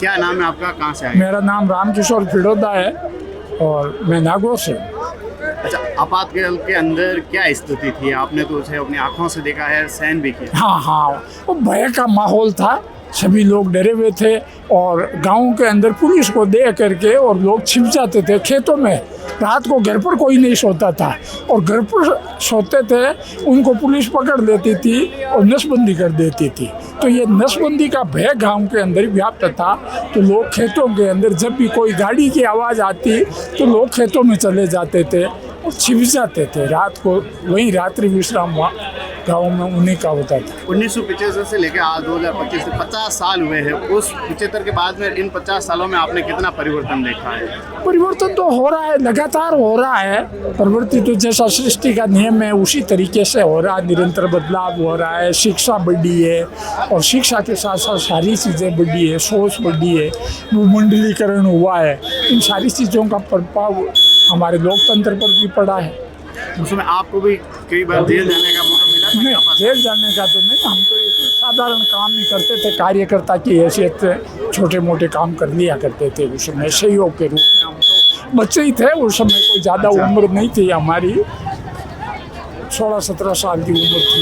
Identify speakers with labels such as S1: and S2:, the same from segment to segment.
S1: क्या नाम है आपका, कहाँ से आए?
S2: मेरा नाम रामकिशोर फिडोदा है और मैं नागौर से।
S1: अच्छा, आपातकाल के अंदर क्या स्थिति थी? आपने तो उसे अपनी आंखों से देखा है, सहन भी किया।
S2: हाँ, वो भय का माहौल था, सभी लोग डरे हुए थे और गांव के अंदर पुलिस को देख करके और लोग छिप जाते थे खेतों में। रात को घर पर कोई नहीं सोता था और घर पर सोते थे उनको पुलिस पकड़ लेती थी और नसबंदी कर देती थी। तो ये नसबंदी का भय गांव के अंदर व्याप्त था। तो लोग खेतों के अंदर जब भी कोई गाड़ी की आवाज़ आती तो लोग खेतों में चले जाते थे और छिप जाते थे। रात को वहीं रात्रि विश्राम गाँव में उन्हीं का होता था।
S1: 1975 से लेकर आज 2025 से 50 साल हुए हैं। उस 75 के बाद में इन 50 सालों में आपने कितना परिवर्तन देखा है?
S2: परिवर्तन तो हो रहा है, लगातार हो रहा है। परिवर्तित तो जैसा सृष्टि का नियम है उसी तरीके से हो रहा है, निरंतर बदलाव हो रहा है। शिक्षा बढ़ी है और शिक्षा के साथ साथ सारी चीज़ें बढ़ी है, सोच बढ़ी है, भूमंडलीकरण हुआ है। इन सारी चीज़ों का प्रभाव हमारे लोकतंत्र पर भी पड़ा है।
S1: उसमें आपको भी कई बार जेल जाने का मौका मिला?
S2: नहीं, जेल जाने का तो नहीं, हम तो एक साधारण काम ही करते थे, कार्यकर्ता की हैसियत से छोटे मोटे काम कर लिया करते थे। उस समय सहयोग के रूप में हम तो बच्चे ही थे, उस समय कोई ज़्यादा उम्र नहीं थी हमारी, 16-17 साल की उम्र थी।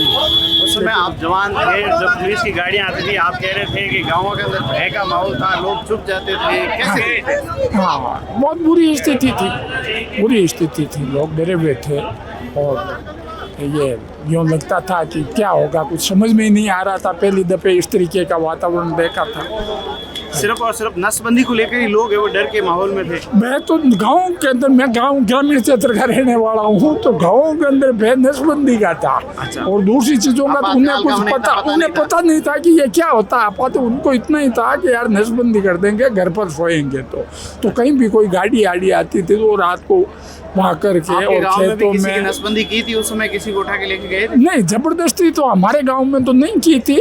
S1: उस समय आप जवान थे, जब पुलिस की गाड़ियाँ आती थी, आप कह रहे थे कि गाँवों के अंदर भय का माहौल था, लोग चुप जाते थे, कैसे थे?
S2: हाँ, बहुत बुरी स्थिति थी, लोग डरे हुए थे और ये यूँ लगता था कि क्या होगा, कुछ समझ में ही नहीं आ रहा था। पहली दफे इस तरीके का वातावरण देखा था।
S1: सिर्फ और सिर्फ नसबंदी को लेकर ही लोग वो डर के माहौल में थे।
S2: मैं तो गांव के अंदर, मैं गांव ग्रामीण क्षेत्र का रहने वाला हूँ, तो गांव के अंदर भय नसबंदी का था।
S1: अच्छा।
S2: और दूसरी चीजों का तो उन्हें पता नहीं था कि ये क्या होता है। तो उनको इतना ही था कि यार नसबंदी कर देंगे, घर पर सोएंगे। तो कहीं भी कोई गाड़ी आड़ी आती थी तो रात को वहाँ करके और खेतों में
S1: नसबंदी की थी उस समय, किसी को उठा के लेके गए?
S2: नहीं, जबरदस्ती तो हमारे गांव में तो नहीं की थी,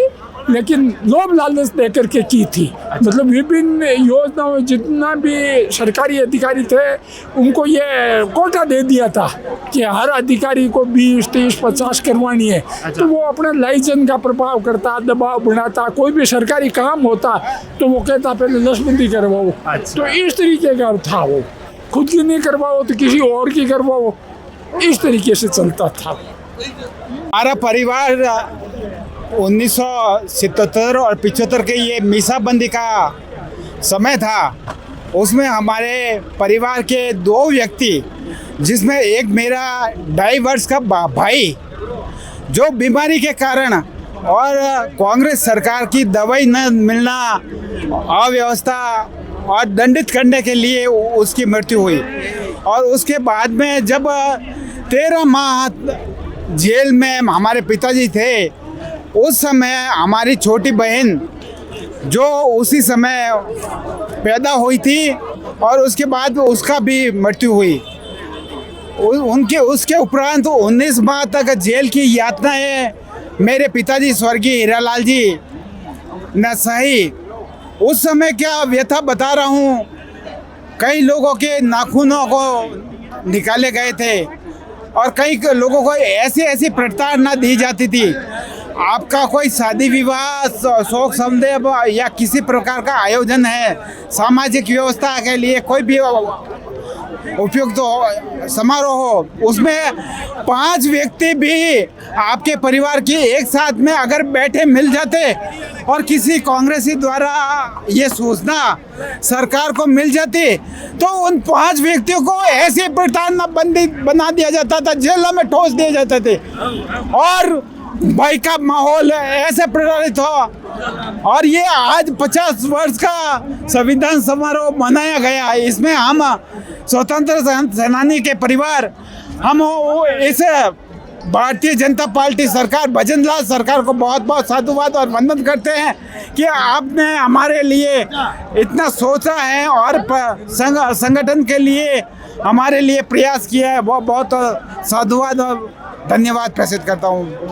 S2: लेकिन लोभ लालच दे करके की थी।
S1: अच्छा।
S2: मतलब विभिन्न योजनाओं, जितना भी सरकारी अधिकारी थे उनको ये कोटा दे दिया था कि हर अधिकारी को 20, 30, 50 करवानी है।
S1: अच्छा।
S2: तो वो अपने लाइजन का प्रभाव करता, दबाव बनाता, कोई भी सरकारी काम होता तो वो कहता पहले नसबंदी करवाओ।
S1: अच्छा।
S2: तो इस तरीके का था, वो खुद की नहीं करवाओ तो किसी और की करवाओ, इस तरीके से चलता था।
S3: हमारा परिवार 1977 और 75 के ये मीसाबंदी का समय था। उसमें हमारे परिवार के 2 व्यक्ति, जिसमें एक मेरा 2.5 वर्ष का भाई, जो बीमारी के कारण और कांग्रेस सरकार की दवाई न मिलना, अव्यवस्था और दंडित करने के लिए उसकी मृत्यु हुई। और उसके बाद में जब 13 माह जेल में हमारे पिताजी थे, उस समय हमारी छोटी बहन जो उसी समय पैदा हुई थी और उसके बाद उसका भी मृत्यु हुई। उसके उपरांत 19 माह तक जेल की यातनाएं मेरे पिताजी स्वर्गीय हीरालाल जी ने सही। उस समय क्या व्यथा बता रहा हूँ, कई लोगों के नाखूनों को निकाले गए थे और कई लोगों को ऐसी प्रताड़ना दी जाती थी। आपका कोई शादी विवाह, शोक संदेह या किसी प्रकार का आयोजन है, सामाजिक व्यवस्था के लिए कोई भी उपयुक्त समारोह हो, उसमें 5 व्यक्ति भी आपके परिवार की एक साथ में अगर बैठे मिल जाते और किसी कांग्रेसी द्वारा ये सूचना सरकार को मिल जाती तो उन 5 व्यक्तियों को ऐसे प्रताड़ना बंदी बना दिया जाता था, जेलों में ठोस दिए जाते थे और भय का माहौल ऐसे प्रचारित हो। और ये आज 50 वर्ष का संविधान समारोह मनाया गया है। इसमें हम स्वतंत्र सेनानी के परिवार, हम इस भारतीय जनता पार्टी सरकार, भजन लाल सरकार को बहुत बहुत साधुवाद और वंदन करते हैं कि आपने हमारे लिए इतना सोचा है और संगठन के लिए हमारे लिए प्रयास किया है। बहुत बहुत साधुवाद और धन्यवाद प्रेषित करता हूँ।